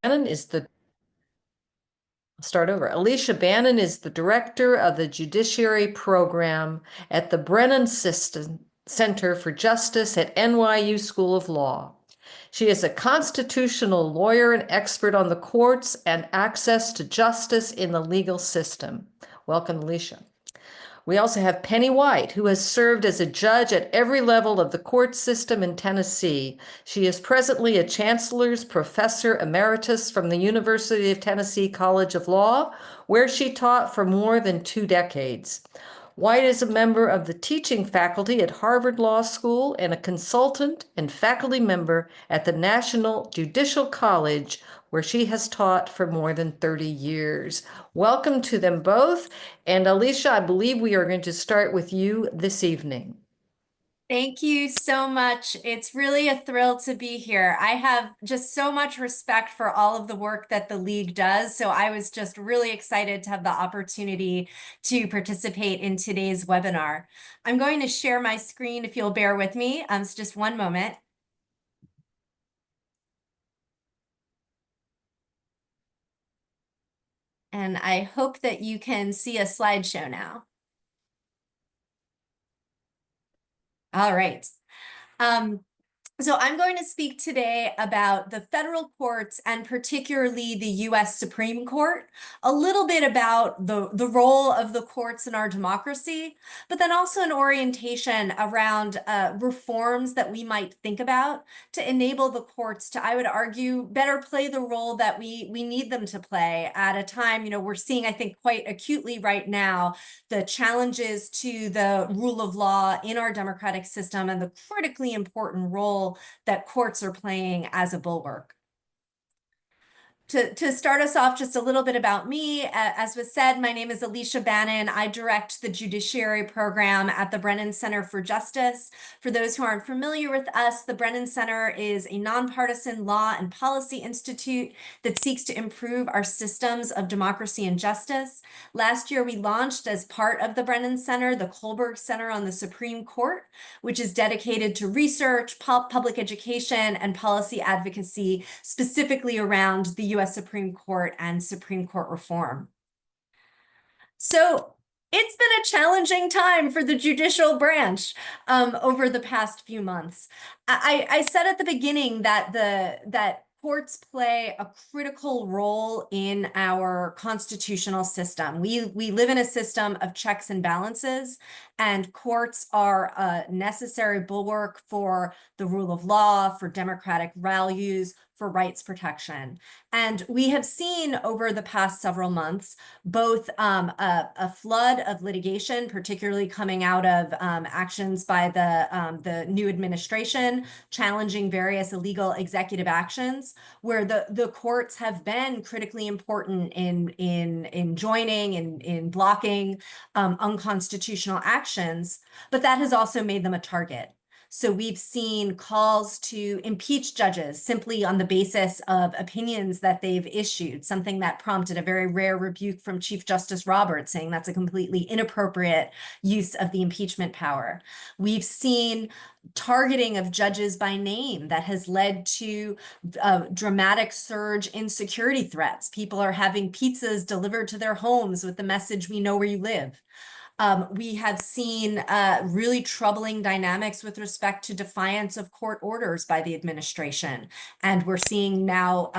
Bannon is the Alicia Bannon is the director of the Judiciary Program at the Brennan Center for Justice at NYU School of Law. She is a constitutional lawyer and expert on the courts and access to justice in the legal system. Welcome, Alicia. We also have Penny White, who has served as a judge at every level of the court system in Tennessee. She is presently a Chancellor's Professor Emeritus from the University of Tennessee College of Law, where she taught for more than 2 decades. White is a member of the teaching faculty at Harvard Law School and a consultant and faculty member at the National Judicial College, where she has taught for more than 30 years. Welcome to them both. And Alicia, I believe we are going to start with you this evening. Thank you so much. It's really a thrill to be here. I have just so much respect for all of the work that the League does. So I was just really excited to have the opportunity to participate in today's webinar. I'm going to share my screen if you'll bear with me. So just one moment. And I hope that you can see a slideshow now. All right. So I'm going to speak today about the federal courts and particularly the U.S. Supreme Court, a little bit about the role of the courts in our democracy, but then also an orientation around reforms that we might think about to enable the courts to, I would argue, better play the role that we need them to play at a time, we're seeing, I think, quite acutely right now, the challenges to the rule of law in our democratic system and the critically important role that courts are playing as a bulwark. To start us off, just a little bit about me. As was said, my name is Alicia Bannon. I direct the Judiciary Program at the Brennan Center for Justice. For those who aren't familiar with us, the Brennan Center is a nonpartisan law and policy institute that seeks to improve our systems of democracy and justice. Last year, we launched as part of the Brennan Center, the Kohlberg Center on the Supreme Court, which is dedicated to research, public education, and policy advocacy, specifically around the U.S. Supreme Court and Supreme Court reform. So it's been a challenging time for the judicial branch over the past few months. I said at the beginning that courts play a critical role in our constitutional system. We live in a system of checks and balances, and courts are a necessary bulwark for the rule of law, for democratic values, for rights protection. And we have seen over the past several months both a flood of litigation, particularly coming out of actions by the new administration, challenging various illegal executive actions, where the courts have been critically important in joining and in blocking unconstitutional actions, but that has also made them a target. So we've seen calls to impeach judges simply on the basis of opinions that they've issued, something that prompted a very rare rebuke from Chief Justice Roberts, saying that's a completely inappropriate use of the impeachment power. We've seen targeting of judges by name that has led to a dramatic surge in security threats. People are having pizzas delivered to their homes with the message, "We know where you live." We have seen really troubling dynamics with respect to defiance of court orders by the administration. And we're seeing now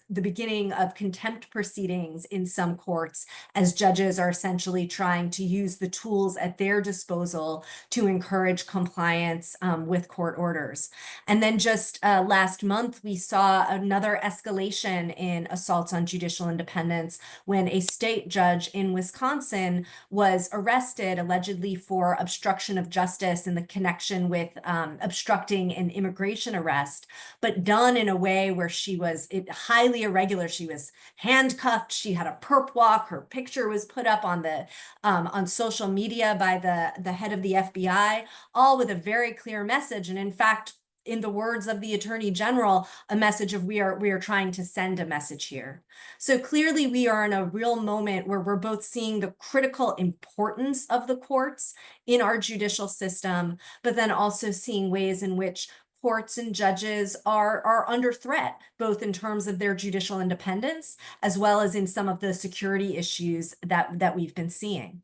the beginning of contempt proceedings in some courts as judges are essentially trying to use the tools at their disposal to encourage compliance with court orders. And then just last month, we saw another escalation in assaults on judicial independence when a state judge in Wisconsin was arrested allegedly for obstruction of justice in the connection with obstructing an immigration arrest, but done in a way where she was highly irregular. She was handcuffed. She had a perp walk. Her picture was put up on the on social media by the head of the FBI, all with a very clear message. And in fact, in the words of the Attorney General, a message of we are trying to send a message here. So clearly we are in a real moment where we're both seeing the critical importance of the courts in our judicial system, but then also seeing ways in which courts and judges are under threat, both in terms of their judicial independence, as well as in some of the security issues that we've been seeing.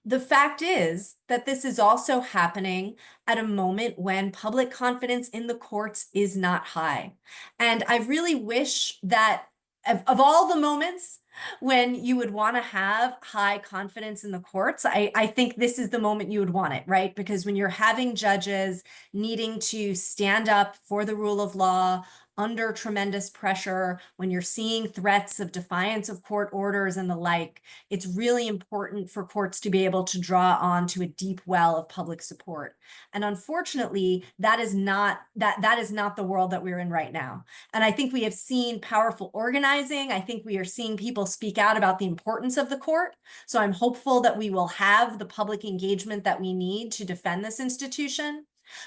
The fact is that this is also happening at a moment when public confidence in the courts is not high. And I really wish that of all the moments when you would want to have high confidence in the courts, I think this is the moment you would want it, right? Because when you're having judges needing to stand up for the rule of law, under tremendous pressure, when you're seeing threats of defiance of court orders and the like, it's really important for courts to be able to draw on to a deep well of public support. And unfortunately, that is not the world that we're in right now. And I think we have seen powerful organizing. I think we are seeing people speak out about the importance of the court. So I'm hopeful that we will have the public engagement that we need to defend this institution.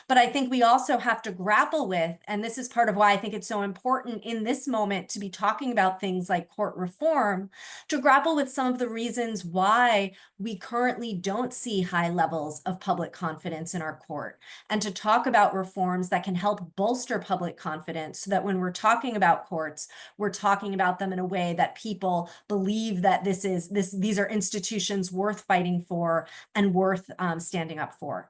But I think we also have to grapple with, and this is part of why I think it's so important in this moment to be talking about things like court reform, to grapple with some of the reasons why we currently don't see high levels of public confidence in our court, and to talk about reforms that can help bolster public confidence so that when we're talking about courts, we're talking about them in a way that people believe that these are institutions worth fighting for and worth standing up for.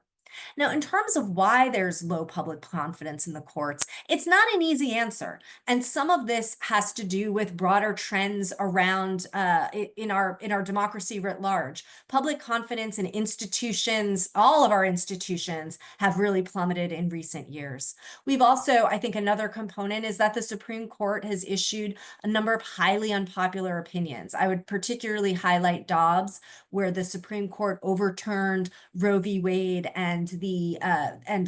Now, in terms of why there's low public confidence in the courts, it's not an easy answer. And some of this has to do with broader trends around in our democracy writ large. Public confidence in institutions, all of our institutions, have really plummeted in recent years. We've also, I think another component is that the Supreme Court has issued a number of highly unpopular opinions. I would particularly highlight Dobbs, where the Supreme Court overturned Roe v. Wade and the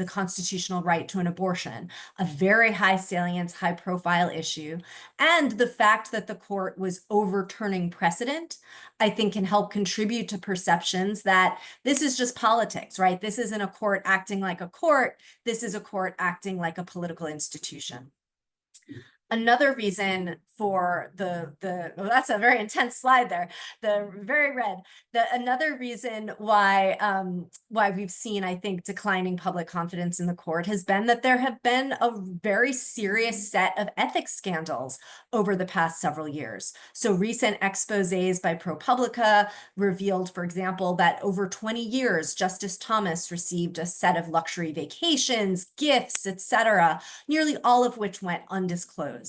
constitutional right to an abortion, a very high salience, high profile issue. And the fact that the court was overturning precedent, I think can help contribute to perceptions that this is just politics, right? This isn't a court acting like a court. This is a court acting like a political institution. Another reason for well, that's a very intense slide there, the very red. Another reason why we've seen, I think, declining public confidence in the court has been that there have been a very serious set of ethics scandals over the past several years. So recent exposés by ProPublica revealed, for example, that over 20 years, Justice Thomas received a set of luxury vacations, gifts, etc., nearly all of which went undisclosed.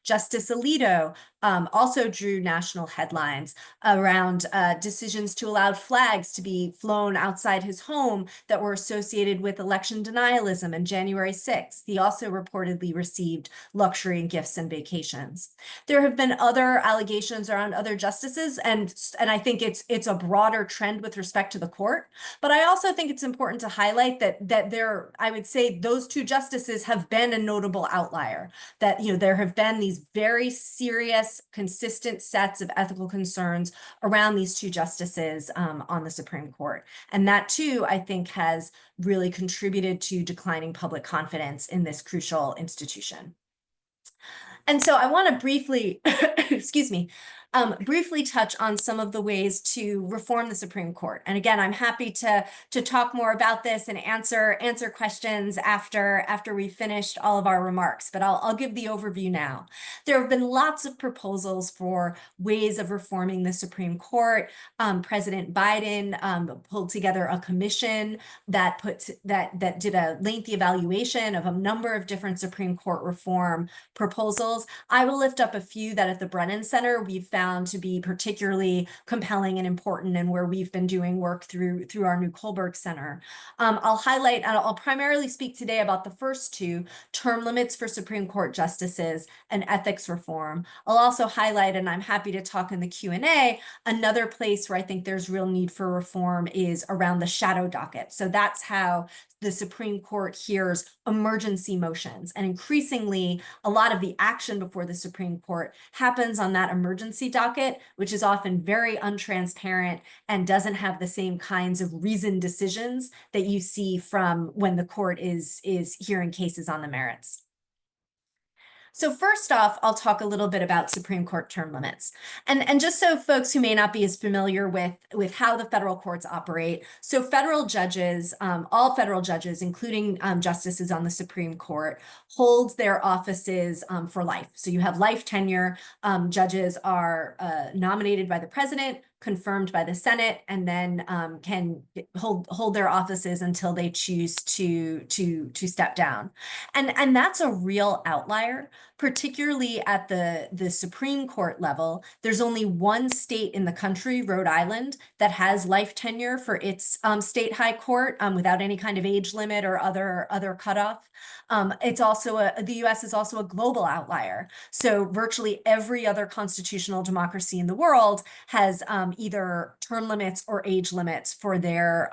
Justice Alito also drew national headlines around decisions to allow flags to be flown outside his home that were associated with election denialism and January 6th. He also reportedly received luxury gifts and vacations. There have been other allegations around other justices, and I think it's a broader trend with respect to the court. But I also think it's important to highlight that I would say those two justices have been a notable outlier. That there have been these very serious, consistent sets of ethical concerns around these two justices on the Supreme Court. And that too, I think, has really contributed to declining public confidence in this crucial institution. And so I want to briefly, excuse me, briefly touch on some of the ways to reform the Supreme Court. And again, I'm happy to talk more about this and answer questions after we've finished all of our remarks, but I'll give the overview now. There have been lots of proposals for ways of reforming the Supreme Court. President Biden pulled together a commission that did a lengthy evaluation of a number of different Supreme Court reform proposals. I will lift up a few that at the Brennan Center we've found to be particularly compelling and important, and where we've been doing work through our new Kohlberg Center. I'll primarily speak today about the first two, term limits for Supreme Court justices and ethics reform. I'll also highlight, and I'm happy to talk in the Q&A, another place where I think there's real need for reform is around the shadow docket. So that's how the Supreme Court hears emergency motions. And increasingly, a lot of the action before the Supreme Court happens on that emergency docket, which is often very untransparent and doesn't have the same kinds of reasoned decisions that you see from when the court is hearing cases on the merits. So first off, I'll talk a little bit about Supreme Court term limits. And just so folks who may not be as familiar with how the federal courts operate, so federal judges, all federal judges, including justices on the Supreme Court, hold their offices for life. So you have life tenure. Judges are nominated by the president, confirmed by the Senate, and then can hold their offices until they choose to step down. And that's a real outlier, particularly at the Supreme Court level. There's only one state in the country, Rhode Island, that has life tenure for its state high court without any kind of age limit or other cutoff. It's also the US is also a global outlier. So virtually every other constitutional democracy in the world has either term limits or age limits for their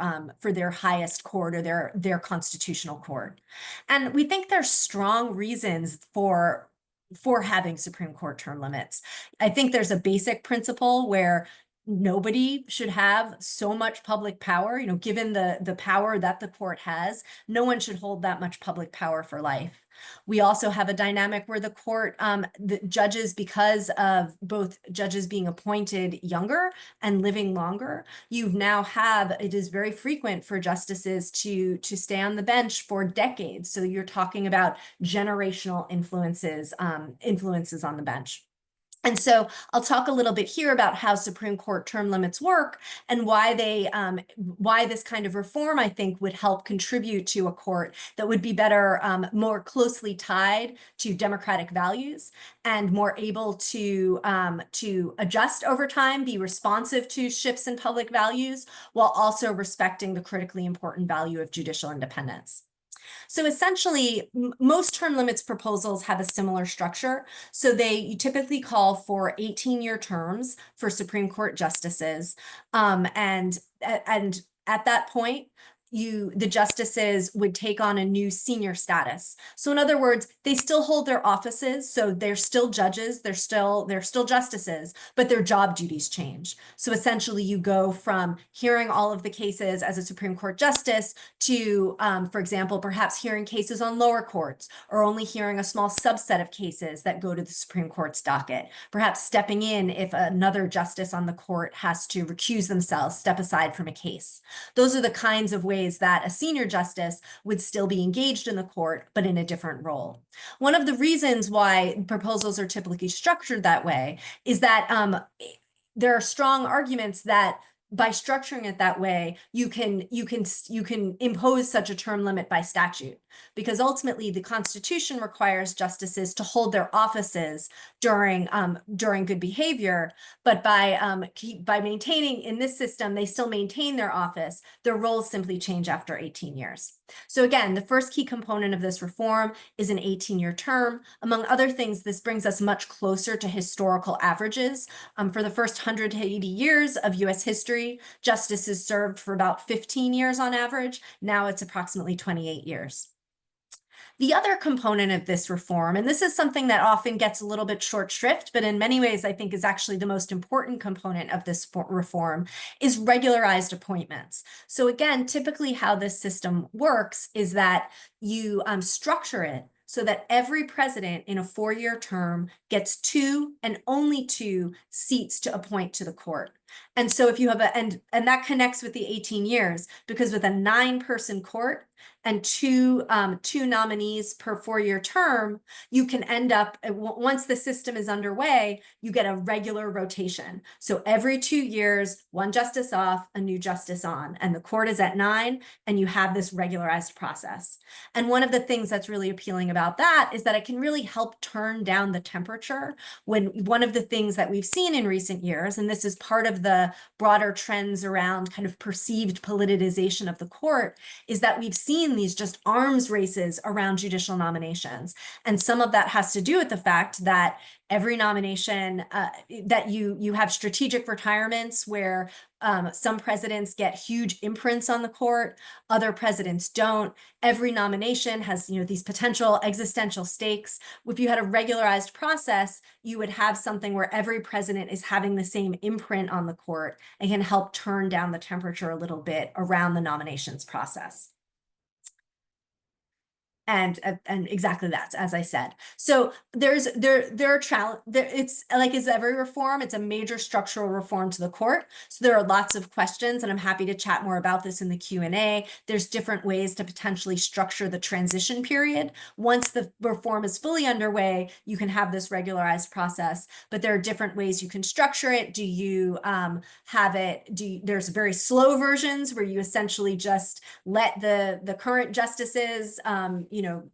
highest court or their constitutional court. And we think there's strong reasons for having Supreme Court term limits. I think there's a basic principle where nobody should have so much public power, given the power that the court has, no one should hold that much public power for life. We also have a dynamic where the court, the judges, because of both judges being appointed younger and living longer, it is very frequent for justices to stay on the bench for decades. So you're talking about generational influences on the bench. And so I'll talk a little bit here about how Supreme Court term limits work and why this kind of reform, I think, would help contribute to a court that would be better, more closely tied to democratic values and more able to adjust over time, be responsive to shifts in public values, while also respecting the critically important value of judicial independence. So essentially, most term limits proposals have a similar structure. So you typically call for 18-year terms for Supreme Court justices. And at that point, the justices would take on a new senior status. So in other words, they still hold their offices. So they're still judges, they're still justices, but their job duties change. So essentially you go from hearing all of the cases as a Supreme Court justice to, for example, perhaps hearing cases on lower courts or only hearing a small subset of cases that go to the Supreme Court's docket, perhaps stepping in if another justice on the court has to recuse themselves, step aside from a case. Those are the kinds of ways that a senior justice would still be engaged in the court, but in a different role. One of the reasons why proposals are typically structured that way is that there are strong arguments that by structuring it that way, you can impose such a term limit by statute, because ultimately the Constitution requires justices to hold their offices during good behavior, but by maintaining in this system, they still maintain their office. Their roles simply change after 18 years. So again, the first key component of this reform is an 18-year term. Among other things, this brings us much closer to historical averages. For the first 180 years of US history, justices served for about 15 years on average. Now it's approximately 28 years. The other component of this reform, and this is something that often gets a little bit short shrift, but in many ways I think is actually the most important component of this reform, is regularized appointments. So again, typically how this system works is that you structure it so that every president in a 4-year term gets 2 and only 2 seats to appoint to the court. And so if you have and that connects with the 18 years, because with a 9-person court and two nominees per 4-year term, you can end up, once the system is underway, you get a regular rotation. So every 2 years, one justice off, a new justice on, and the court is at 9, and you have this regularized process. And one of the things that's really appealing about that is that it can really help turn down the temperature. When one of the things that we've seen in recent years, and this is part of the broader trends around kind of perceived politicization of the court, is that we've seen these just arms races around judicial nominations. And some of that has to do with the fact that every nomination, that you have strategic retirements where some presidents get huge imprints on the court, other presidents don't. Every nomination has these potential existential stakes. If you had a regularized process, you would have something where every president is having the same imprint on the court and can help turn down the temperature a little bit around the nominations process. and exactly that, as I said. So there are challenge there. It's like as every reform, it's a major structural reform to the court. So there are lots of questions, and I'm happy to chat more about this in the Q&A. There's different ways to potentially structure the transition period. Once the reform is fully underway, you can have this regularized process, but there are different ways you can structure it. Do you have it? There's very slow versions where you essentially just let the current justices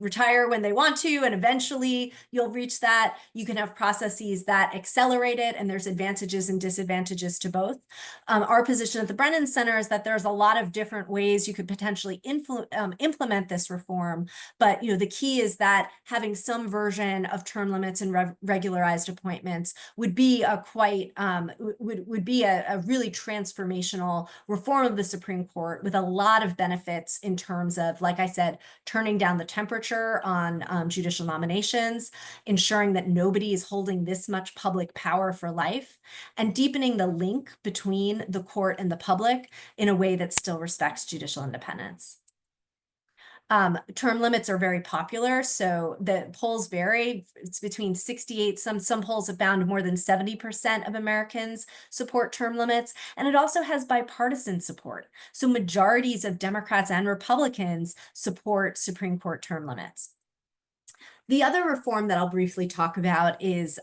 retire when they want to, and eventually you'll reach that. You can have processes that accelerate it, and there's advantages and disadvantages to both. Our position at the Brennan Center is that there's a lot of different ways you could potentially implement this reform, but the key is that having some version of term limits and regularized appointments would be a really transformational reform of the Supreme Court with a lot of benefits in terms of, like I said, turning down the temperature on judicial nominations, ensuring that nobody is holding this much public power for life, and deepening the link between the court and the public in a way that still respects judicial independence. Term limits are very popular, so the polls vary. It's between 68, some polls have found more than 70% of Americans support term limits, and it also has bipartisan support. So majorities of Democrats and Republicans support Supreme Court term limits. The other reform that I'll briefly talk about is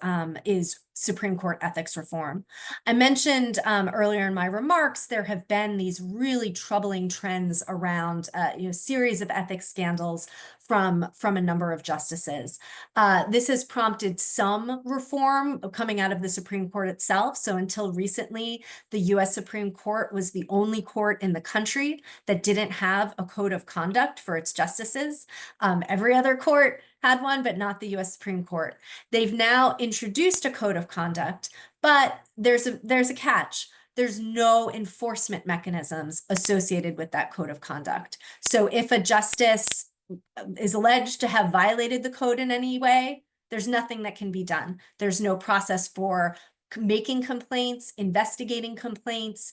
Supreme Court ethics reform. I mentioned earlier in my remarks, there have been these really troubling trends around a series of ethics scandals from a number of justices. This has prompted some reform coming out of the Supreme Court itself. So until recently, the US Supreme Court was the only court in the country that didn't have a code of conduct for its justices. Every other court had one, but not the US Supreme Court. They've now introduced a code of conduct, but there's a catch. There's no enforcement mechanisms associated with that code of conduct. So if a justice is alleged to have violated the code in any way, there's nothing that can be done. There's no process for making complaints, investigating complaints,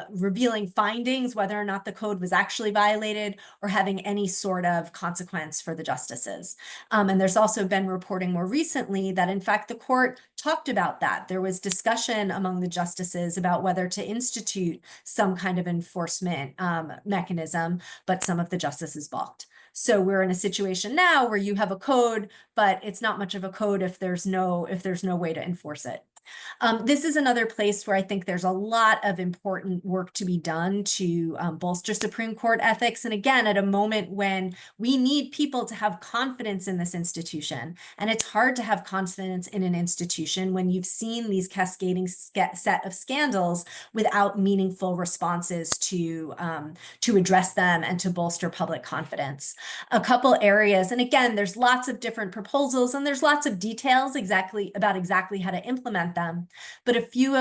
revealing findings, whether or not the code was actually violated, or having any sort of consequence for the justices. And there's also been reporting more recently that, in fact, the court talked about that. There was discussion among the justices about whether to institute some kind of enforcement mechanism, but some of the justices balked. So we're in a situation now where you have a code, but it's not much of a code if there's no way to enforce it. This is another place where I think there's a lot of important work to be done to bolster Supreme Court ethics. And again, at a moment when we need people to have confidence in this institution. And it's hard to have confidence in an institution when you've seen these cascading set of scandals without meaningful responses to address them and to bolster public confidence. A couple areas, and again, there's lots of different proposals and there's lots of details about exactly how to implement them. But a few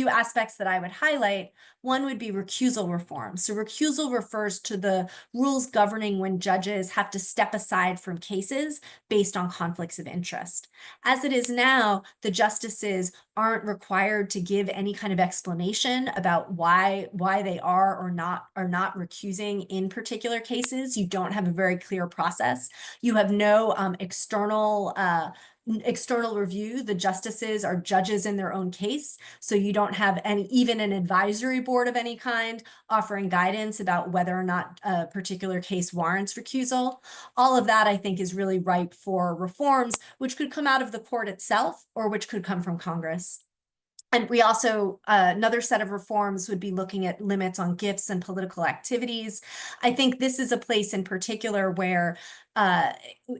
aspects that I would highlight. One would be recusal reform. So recusal refers to the rules governing when judges have to step aside from cases based on conflicts of interest. As it is now, the justices aren't required to give any kind of explanation about why they are or not recusing in particular cases. You don't have a very clear process. You have no external review. The justices are judges in their own case. So you don't have even an advisory board of any kind offering guidance about whether or not a particular case warrants recusal. All of that, I think, is really ripe for reforms, which could come out of the court itself or which could come from Congress. And we also, another set of reforms would be looking at limits on gifts and political activities. I think this is a place in particular where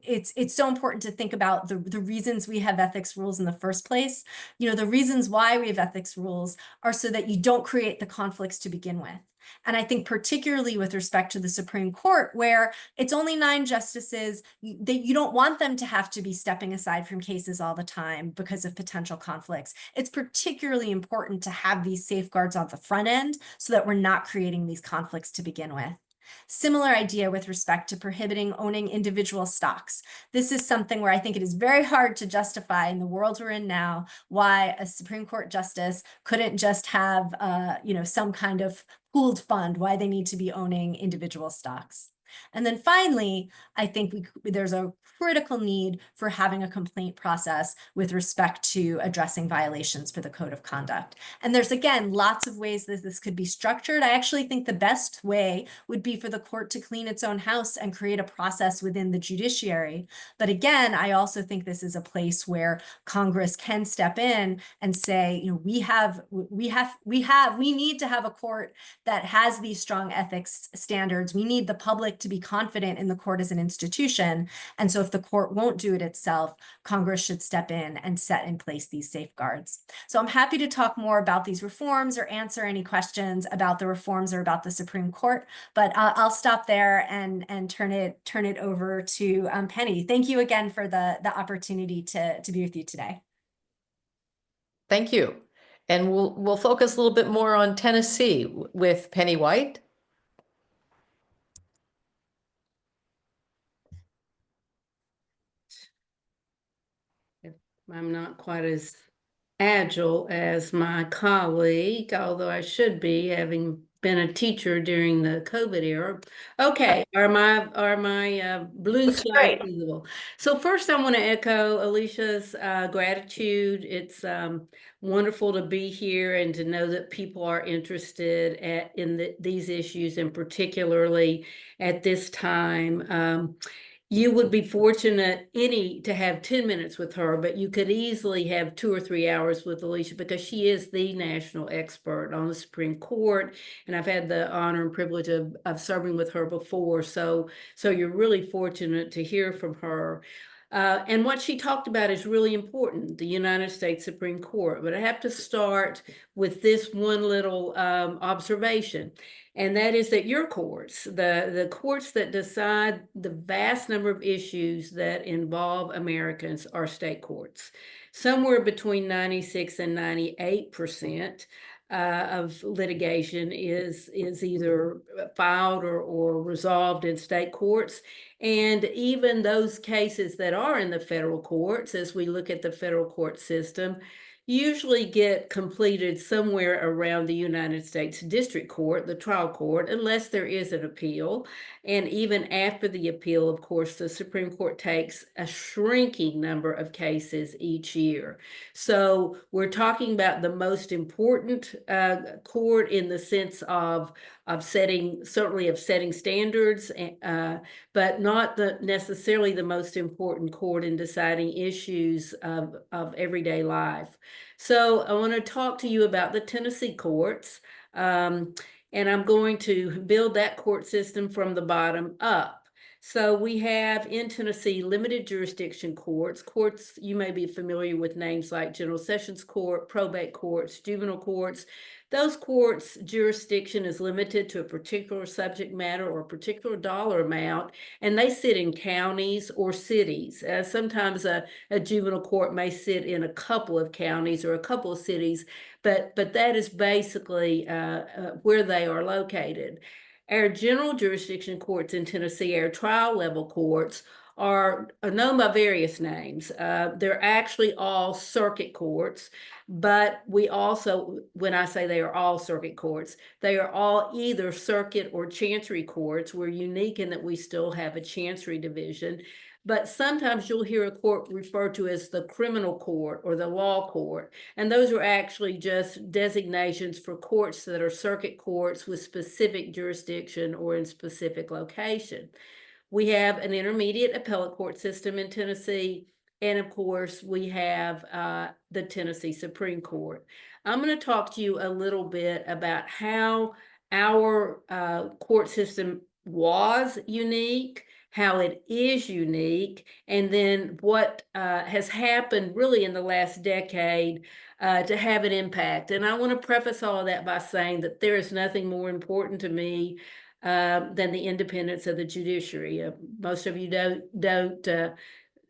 it's so important to think about the reasons we have ethics rules in the first place. The reasons why we have ethics rules are so that you don't create the conflicts to begin with. And I think particularly with respect to the Supreme Court, where it's only 9 justices, you don't want them to have to be stepping aside from cases all the time because of potential conflicts. It's particularly important to have these safeguards on the front end so that we're not creating these conflicts to begin with. Similar idea with respect to prohibiting owning individual stocks. This is something where I think it is very hard to justify in the world we're in now why a Supreme Court justice couldn't just have some kind of pooled fund, why they need to be owning individual stocks. And then finally, I think there's a critical need for having a complaint process with respect to addressing violations for the code of conduct. And there's, again, lots of ways that this could be structured. I actually think the best way would be for the court to clean its own house and create a process within the judiciary. But again, I also think this is a place where Congress can step in and say, you know, we need to have a court that has these strong ethics standards. We need the public to be confident in the court as an institution. And so if the court won't do it itself, Congress should step in and set in place these safeguards. So I'm happy to talk more about these reforms or answer any questions about the reforms or about the Supreme Court, but I'll stop there and turn it over to Penny. Thank you again for the opportunity to be with you today. Thank you. And we'll focus a little bit more on Tennessee with Penny White. I'm not quite as agile as my colleague, although I should be, having been a teacher during the COVID era. Okay, are my blue slides visible? So first, I want to echo Alicia's gratitude. It's wonderful to be here and to know that people are interested in these issues, and particularly at this time. You would be fortunate to have 10 minutes with her, but you could easily have 2 or 3 hours with Alicia, because she is the national expert on the Supreme Court. And I've had the honor and privilege of serving with her before. So you're really fortunate to hear from her. And what she talked about is really important, the United States Supreme Court. But I have to start with this one little observation. And that is that your courts, the courts that decide the vast number of issues that involve Americans, are state courts. Somewhere between 96 and 98% of litigation is either filed or resolved in state courts. And even those cases that are in the federal courts, as we look at the federal court system, usually get completed somewhere around the United States District Court, the trial court, unless there is an appeal. And even after the appeal, of course, the Supreme Court takes a shrinking number of cases each year. So we're talking about the most important court in the sense of setting standards, but not necessarily the most important court in deciding issues of everyday life. So I want to talk to you about the Tennessee courts, and I'm going to build that court system from the bottom up. So we have in Tennessee limited jurisdiction courts. Courts, you may be familiar with names like General Sessions Court, probate courts, juvenile courts. Those courts' jurisdiction is limited to a particular subject matter or a particular dollar amount, and they sit in counties or cities. Sometimes a juvenile court may sit in a couple of counties or a couple of cities, but that is basically where they are located. Our general jurisdiction courts in Tennessee, our trial level courts, are known by various names. They're actually all circuit courts, but we also, when I say they are all circuit courts, they are all either circuit or chancery courts. We're unique in that we still have a chancery division, but sometimes you'll hear a court referred to as the criminal court or the law court, and those are actually just designations for courts that are circuit courts with specific jurisdiction or in specific location. We have an intermediate appellate court system in Tennessee, and of course, we have the Tennessee Supreme Court. I'm going to talk to you a little bit about how our court system was unique, how it is unique, and then what has happened really in the last decade to have an impact. And I want to preface all of that by saying that there is nothing more important to me than the independence of the judiciary. Most of you don't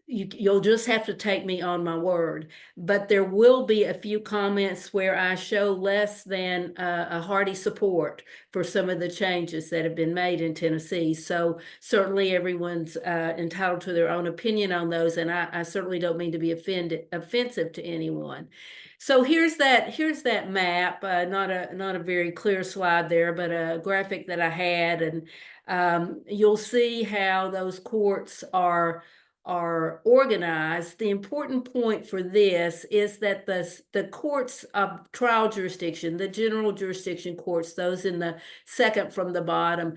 you'll just have to take me on my word. But there will be a few comments where I show less than a hearty support for some of the changes that have been made in Tennessee. So certainly everyone's entitled to their own opinion on those, and I certainly don't mean to be offensive to anyone. So here's that map, not a very clear slide there, but a graphic that I had, and You'll see how those courts are organized. The important point for this is that the courts of trial jurisdiction, the general jurisdiction courts, those in the second from the bottom,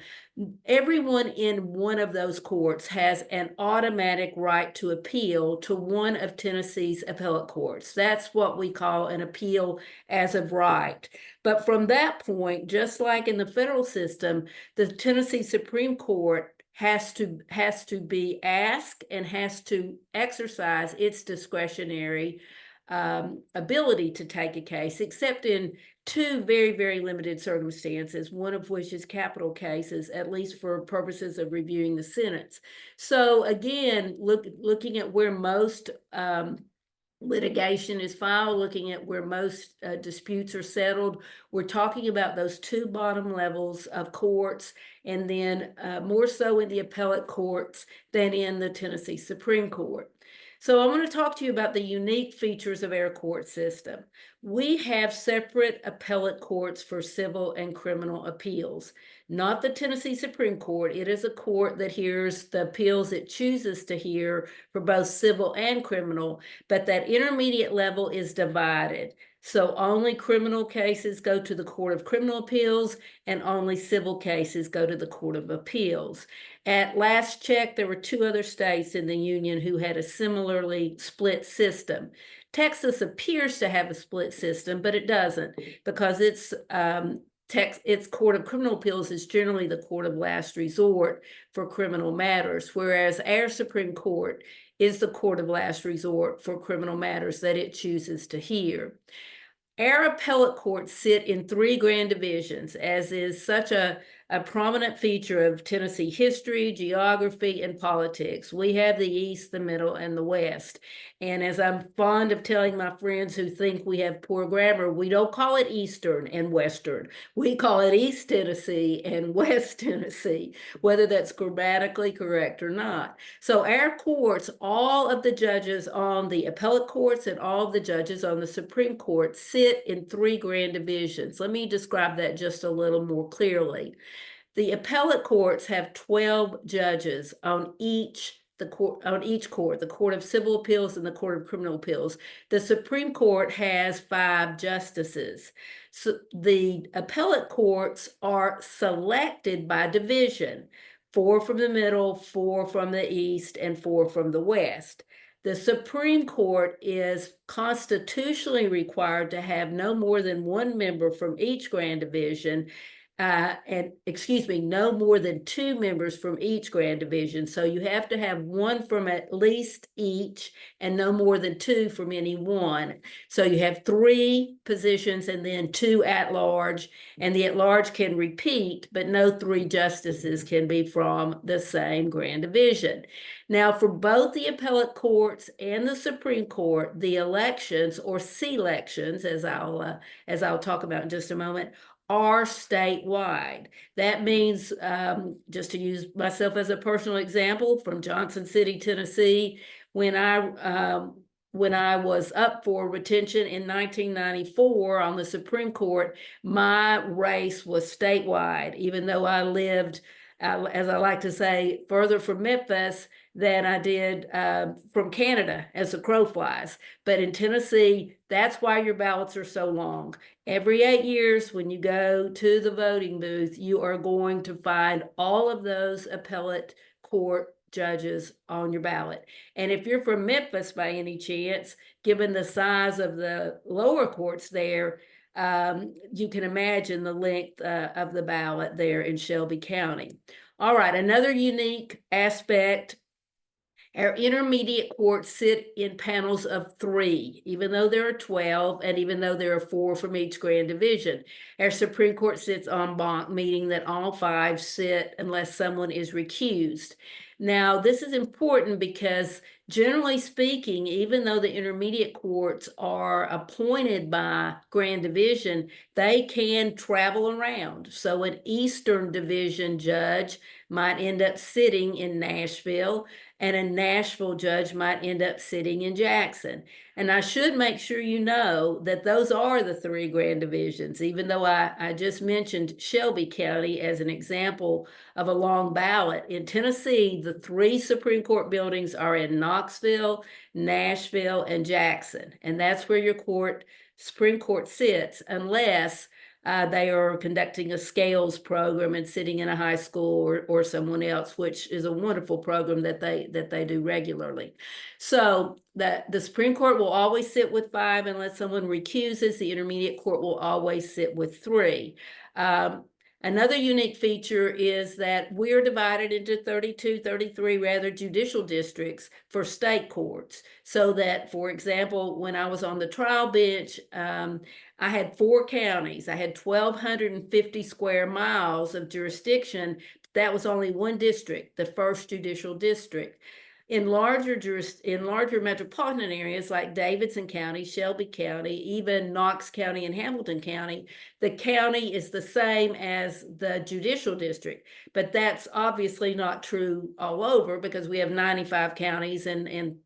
everyone in one of those courts has an automatic right to appeal to one of Tennessee's appellate courts. That's what we call an appeal as of right. But from that point, just like in the federal system, the Tennessee Supreme Court has to be asked and has to exercise its discretionary ability to take a case, except in two very, very limited circumstances, one of which is capital cases, at least for purposes of reviewing the sentence. So again, looking at where most litigation is filed, looking at where most disputes are settled, we're talking about those two bottom levels of courts, and then more so in the appellate courts than in the Tennessee Supreme Court. So I want to talk to you about the unique features of our court system. We have separate appellate courts for civil and criminal appeals. Not the Tennessee Supreme Court. It is a court that hears the appeals it chooses to hear for both civil and criminal, but that intermediate level is divided. So only criminal cases go to the Court of Criminal Appeals, and only civil cases go to the Court of Appeals. At last check, there were two other states in the union who had a similarly split system. Texas appears to have a split system, but it doesn't, because its Court of Criminal Appeals is generally the court of last resort for criminal matters, whereas our Supreme Court is the court of last resort for criminal matters that it chooses to hear. Our appellate courts sit in three grand divisions, as is such a prominent feature of Tennessee history, geography, and politics. We have the East, the Middle, and the West. And as I'm fond of telling my friends who think we have poor grammar, we don't call it Eastern and Western. We call it East Tennessee and West Tennessee, whether that's grammatically correct or not. So our courts, all of the judges on the appellate courts and all of the judges on the Supreme Court sit in three grand divisions. Let me describe that just a little more clearly. The appellate courts have 12 judges on each court, the Court of Civil Appeals and the Court of Criminal Appeals. The Supreme Court has 5 justices. So the appellate courts are selected by division, 4 from the middle, 4 from the east, and 4 from the west. The Supreme Court is constitutionally required to have no more than 1 member from each grand division, no more than 2 members from each grand division. So you have to have 1 from at least each and no more than 2 from any one. So you have 3 positions and then 2 at large, and the at large can repeat, but no 3 justices can be from the same grand division. Now, for both the appellate courts and the Supreme Court, the elections or selections, as I'll talk about in just a moment, are statewide. That means, just to use myself as a personal example, from Johnson City, Tennessee, when I was up for retention in 1994 on the Supreme Court, my race was statewide, even though I lived, as I like to say, further from Memphis than I did from Canada as the crow flies. But in Tennessee, that's why your ballots are so long. Every 8 years, when you go to the voting booth, you are going to find all of those appellate court judges on your ballot. And if you're from Memphis by any chance, given the size of the lower courts there, you can imagine the length of the ballot there in Shelby County. All right, another unique aspect, our intermediate courts sit in panels of 3, even though there are 12, and even though there are 4 from each grand division. Our Supreme Court sits en banc, meaning that all 5 sit unless someone is recused. Now, this is important because, generally speaking, even though the intermediate courts are appointed by grand division, they can travel around. So an Eastern Division judge might end up sitting in Nashville, and a Nashville judge might end up sitting in Jackson. And I should make sure you know that those are the 3 grand divisions, even though I just mentioned Shelby County as an example of a long ballot. In Tennessee, the 3 Supreme Court buildings are in Knoxville, Nashville, and Jackson. And that's where your Supreme Court sits, unless they are conducting a scales program and sitting in a high school or someone else, which is a wonderful program that they do regularly. So the Supreme Court will always sit with 5 unless someone recuses. The intermediate court will always sit with 3. Another unique feature is that we're divided into 32, 33 rather judicial districts for state courts. So that, for example, when I was on the trial bench, I had 4 counties. I had 1,250 square miles of jurisdiction. That was only one district, the 1st Judicial District. In larger metropolitan areas like Davidson County, Shelby County, even Knox County and Hamilton County, the county is the same as the judicial district. But that's obviously not true all over, because we have 95 counties and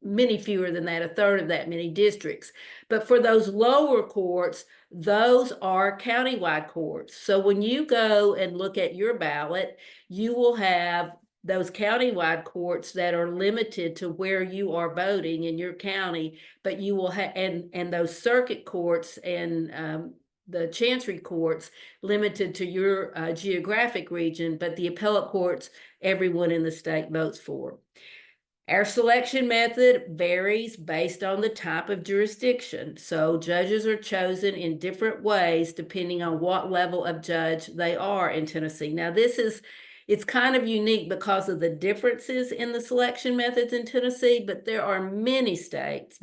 many fewer than that, a third of that many districts. But for those lower courts, those are countywide courts. So when you go and look at your ballot, you will have those countywide courts that are limited to where you are voting in your county, but you will have, and those circuit courts and the chancery courts limited to your geographic region, but the appellate courts, everyone in the state votes for. Our selection method varies based on the type of jurisdiction. So judges are chosen in different ways depending on what level of judge they are in Tennessee. Now, it's kind of unique because of the differences in the selection methods in Tennessee, but there are many states,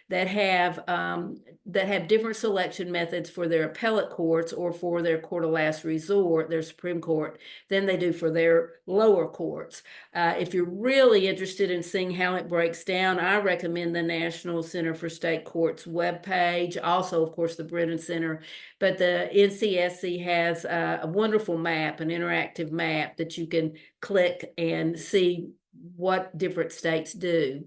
that have different selection methods for their appellate courts or for their court of last resort, their Supreme Court, than they do for their lower courts. If you're really interested in seeing how it breaks down, I recommend the National Center for State Courts webpage, also, of course, the Brennan Center. But the NCSC has a wonderful map, an interactive map that you can click and see what different states do.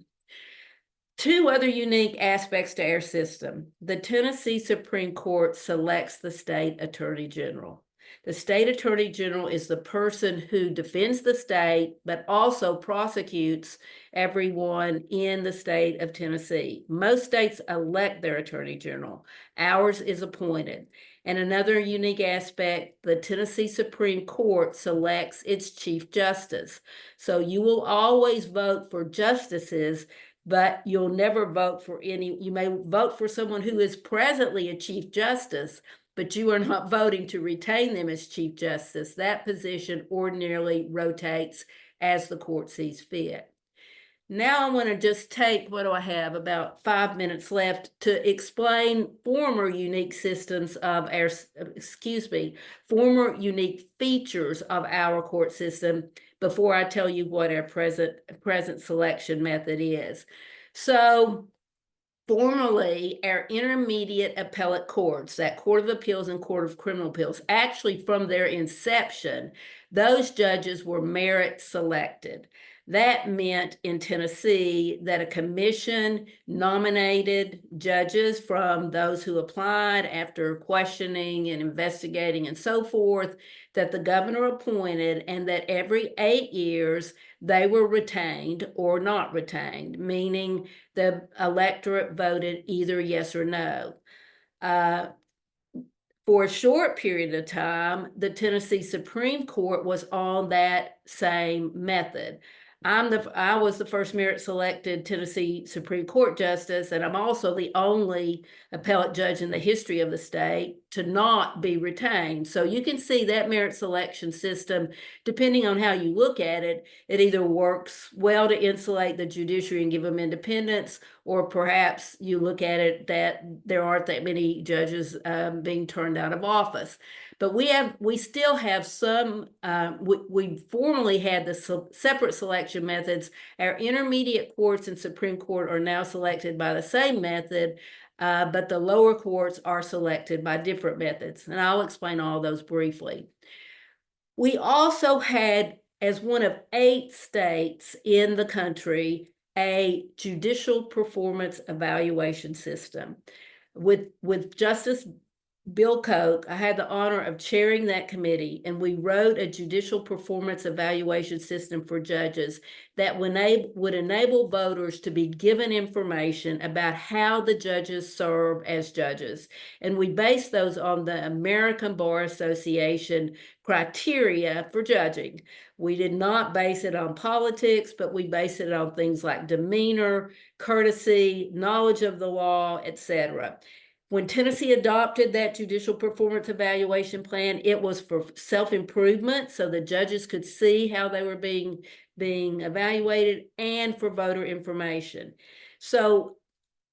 2 other unique aspects to our system. The Tennessee Supreme Court selects the state attorney general. The state attorney general is the person who defends the state, but also prosecutes everyone in the state of Tennessee. Most states elect their attorney general. Ours is appointed. And another unique aspect, the Tennessee Supreme Court selects its chief justice. So you will always vote for justices, but you'll never vote for you may vote for someone who is presently a chief justice, but you are not voting to retain them as chief justice. That position ordinarily rotates as the court sees fit. Now I want to just take, what do I have, about 5 minutes left to explain former unique systems of our, former unique features of our court system before I tell you what our present selection method is. So formerly, our intermediate appellate courts, that Court of Appeals and Court of Criminal Appeals, actually from their inception, those judges were merit selected. That meant in Tennessee that a commission nominated judges from those who applied after questioning and investigating and so forth, that the governor appointed, and that every 8 years they were retained or not retained, meaning the electorate voted either yes or no. For a short period of time, the Tennessee Supreme Court was on that same method. I was the first merit selected Tennessee Supreme Court justice, and I'm also the only appellate judge in the history of the state to not be retained. So you can see that merit selection system, depending on how you look at it, it either works well to insulate the judiciary and give them independence, or perhaps you look at it that there aren't that many judges being turned out of office. But we still have some, we formerly had the separate selection methods. Our intermediate courts and Supreme Court are now selected by the same method, but the lower courts are selected by different methods. And I'll explain all those briefly. We also had, as one of 8 states in the country, a judicial performance evaluation system. With Justice Bill Koch, I had the honor of chairing that committee, and we wrote a judicial performance evaluation system for judges that would enable voters to be given information about how the judges serve as judges. And we based those on the American Bar Association criteria for judging. We did not base it on politics, but we based it on things like demeanor, courtesy, knowledge of the law, etc. When Tennessee adopted that judicial performance evaluation plan, it was for self-improvement, so the judges could see how they were being evaluated, and for voter information. So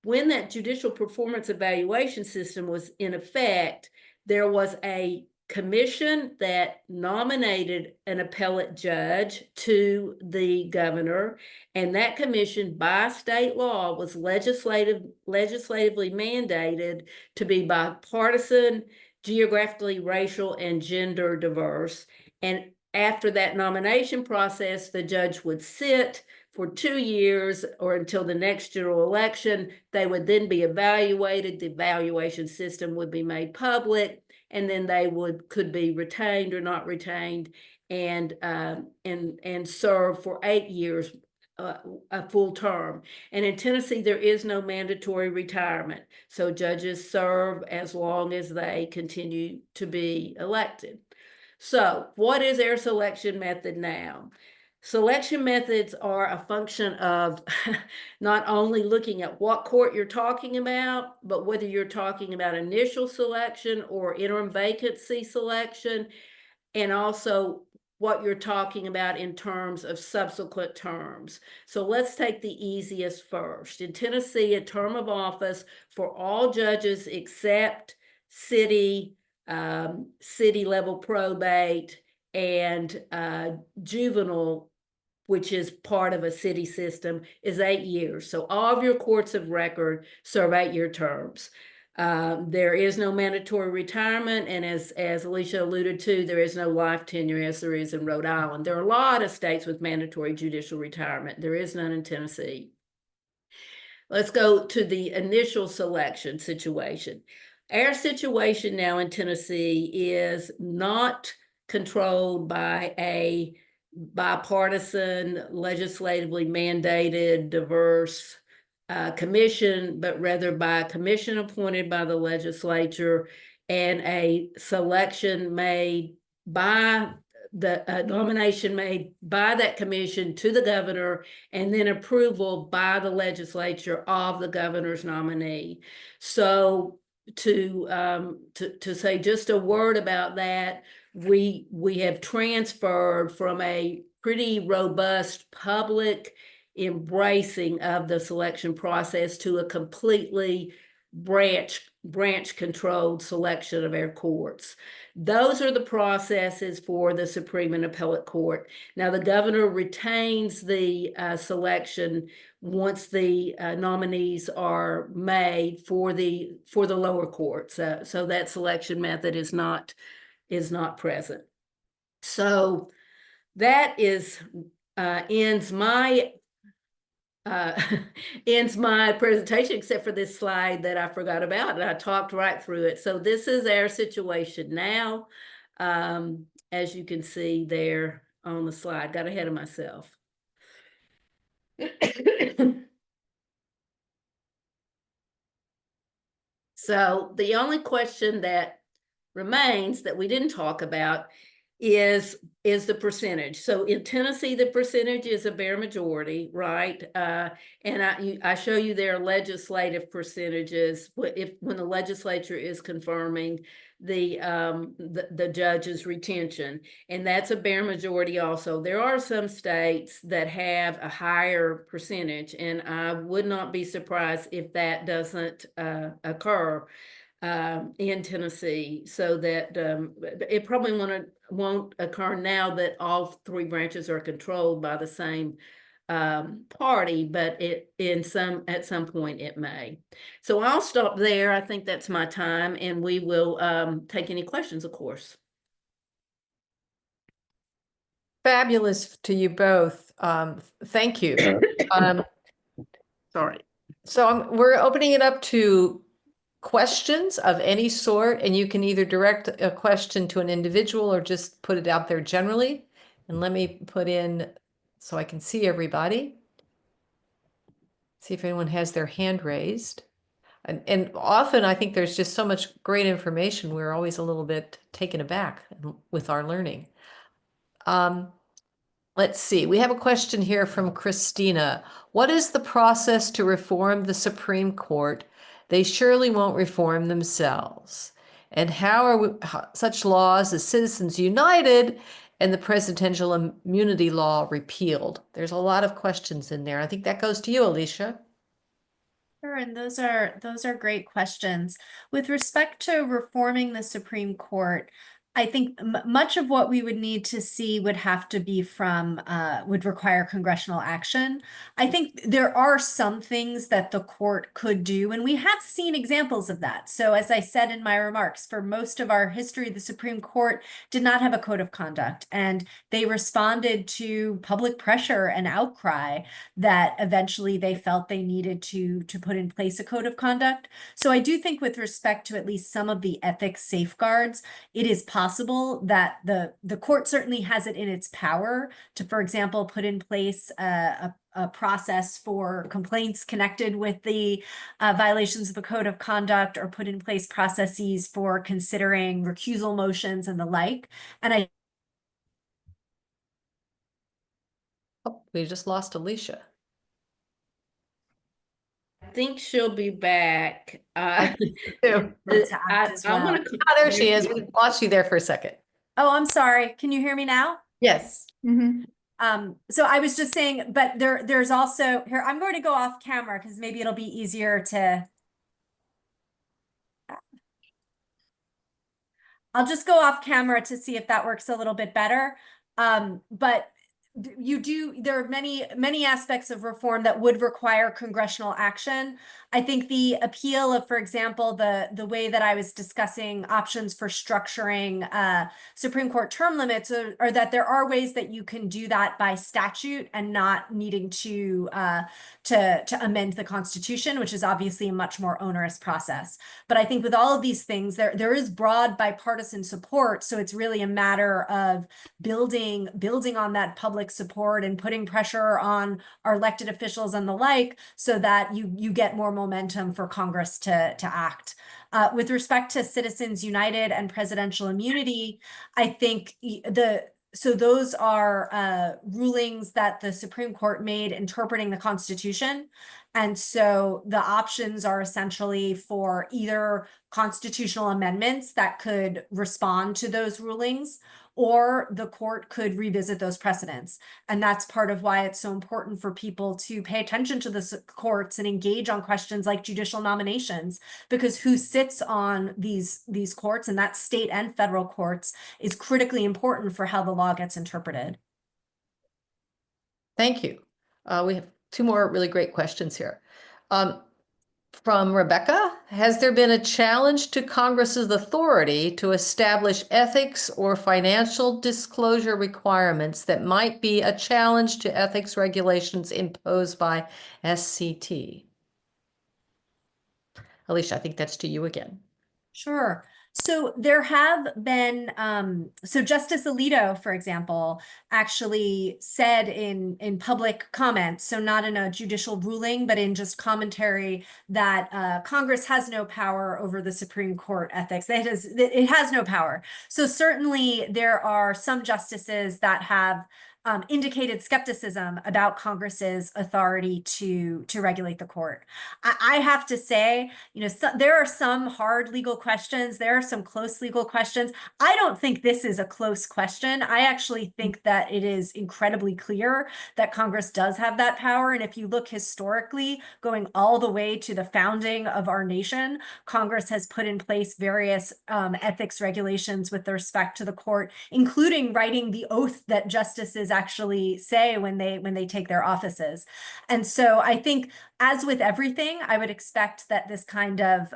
when that judicial performance evaluation system was in effect, there was a commission that nominated an appellate judge to the governor, and that commission by state law was legislatively mandated to be bipartisan, geographically, racial, and gender diverse. And after that nomination process, the judge would sit for 2 years or until the next general election. They would then be evaluated. The evaluation system would be made public, and then they could be retained or not retained, and serve for 8 years, a full term. And in Tennessee, there is no mandatory retirement, so judges serve as long as they continue to be elected. So what is our selection method now? Selection methods are a function of not only looking at what court you're talking about, but whether you're talking about initial selection or interim vacancy selection, and also what you're talking about in terms of subsequent terms. So let's take the easiest first. In Tennessee, a term of office for all judges except city level probate and juvenile, which is part of a city system, is 8 years. So all of your courts of record serve 8-year terms. There is no mandatory retirement, and as Alicia alluded to, there is no life tenure as there is in Rhode Island. There are a lot of states with mandatory judicial retirement. There is none in Tennessee. Let's go to the initial selection situation. Our situation now in Tennessee is not controlled by a bipartisan, legislatively mandated, diverse commission, but rather by a commission appointed by the legislature and a selection made by the nomination made by that commission to the governor, and then approval by the legislature of the governor's nominee. So to say just a word about that, we have transferred from a pretty robust public embracing of the selection process to a completely branch controlled selection of our courts. Those are the processes for the Supreme and Appellate Court. Now, the governor retains the selection once the nominees are made for the lower courts. So that selection method is not present. So that ends my presentation, except for this slide that I forgot about, and I talked right through it. So this is our situation now, as you can see there on the slide. Got ahead of myself. So the only question that remains that we didn't talk about is the percentage. So in Tennessee, the percentage is a bare majority, right? And I show you their legislative percentages when the legislature is confirming the judge's retention, and that's a bare majority also. There are some states that have a higher percentage, and I would not be surprised if that doesn't occur in Tennessee, so that it probably won't occur now that all 3 branches are controlled by the same party, but at some point it may. So I'll stop there. I think that's my time, and we will take any questions, of course. Fabulous to you both. Thank you. Sorry. So we're opening it up to questions of any sort, and you can either direct a question to an individual or just put it out there generally. And let me put in so I can see everybody. See if anyone has their hand raised. And often I think there's just so much great information. We're always a little bit taken aback with our learning. Let's see. We have a question here from Christina. What is the process to reform the Supreme Court? They surely won't reform themselves. And how are such laws as Citizens United and the presidential immunity law repealed? There's a lot of questions in there. I think that goes to you, Alicia. Sure, and those are great questions. With respect to reforming the Supreme Court, I think much of what we would need to see would have to be would require congressional action. I think there are some things that the court could do, and we have seen examples of that. So as I said in my remarks, for most of our history, the Supreme Court did not have a code of conduct, and they responded to public pressure and outcry that eventually they felt they needed to put in place a code of conduct. So I do think with respect to at least some of the ethics safeguards, it is possible that the court certainly has it in its power to, for example, put in place a process for complaints connected with the violations of the code of conduct, or put in place processes for considering recusal motions and the like. And Oh, we just lost Alicia. I think she'll be back. Too. I want to. Oh, there she is. We lost you there for a second. Oh, I'm sorry. Can you hear me now? Yes. So I was just saying, but there's also here, I'm going to go off camera because maybe it'll be easier to. I'll just go off camera to see if that works a little bit better. But there are many aspects of reform that would require congressional action. I think the appeal of, for example, the way that I was discussing options for structuring Supreme Court term limits are that there are ways that you can do that by statute and not needing to amend the Constitution, which is obviously a much more onerous process. But I think with all of these things, there is broad bipartisan support. So it's really a matter of building on that public support and putting pressure on our elected officials and the like, so that you get more momentum for Congress to act. With respect to Citizens United and presidential immunity, I think so those are rulings that the Supreme Court made interpreting the Constitution. And so the options are essentially for either constitutional amendments that could respond to those rulings, or the court could revisit those precedents. And that's part of why it's so important for people to pay attention to the courts and engage on questions like judicial nominations, because who sits on these courts, and that's state and federal courts, is critically important for how the law gets interpreted. Thank you. We have two more really great questions here. From Rebecca, has there been a challenge to Congress's authority to establish ethics or financial disclosure requirements that might be a challenge to ethics regulations imposed by SCT? Alicia, I think that's to you again. Sure. So there have been, so Justice Alito, for example, actually said in public comments, so not in a judicial ruling, but in just commentary, that Congress has no power over the Supreme Court ethics. It has no power. So certainly there are some justices that have indicated skepticism about Congress's authority to regulate the court. I have to say, there are some hard legal questions. There are some close legal questions. I don't think this is a close question. I actually think that it is incredibly clear that Congress does have that power. And if you look historically, going all the way to the founding of our nation, Congress has put in place various ethics regulations with respect to the court, including writing the oath that justices actually say when they take their offices. And so I think as with everything, I would expect that this kind of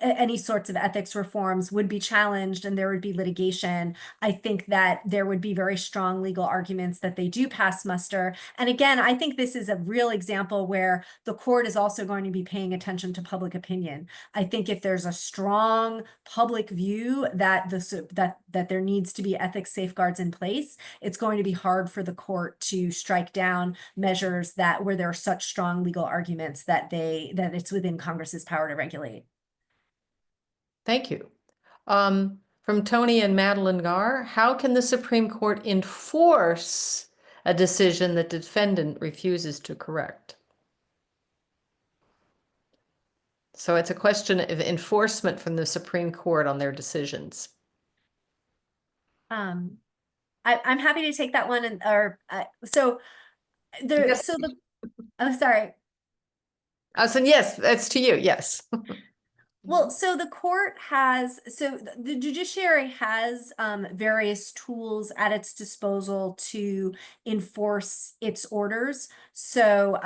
any sorts of ethics reforms would be challenged and there would be litigation. I think that there would be very strong legal arguments that they do pass muster. And again, I think this is a real example where the court is also going to be paying attention to public opinion. I think if there's a strong public view that that there needs to be ethics safeguards in place, it's going to be hard for the court to strike down measures that where there are such strong legal arguments that it's within Congress's power to regulate. Thank you. From Tony and Madeline Gar, how can the Supreme Court enforce a decision that the defendant refuses to correct? So it's a question of enforcement from the Supreme Court on their decisions. I'm happy to take that one, and Yes. oh, sorry. I said, yes, that's to you. Yes. Well, so the the judiciary has various tools at its disposal to enforce its orders. So,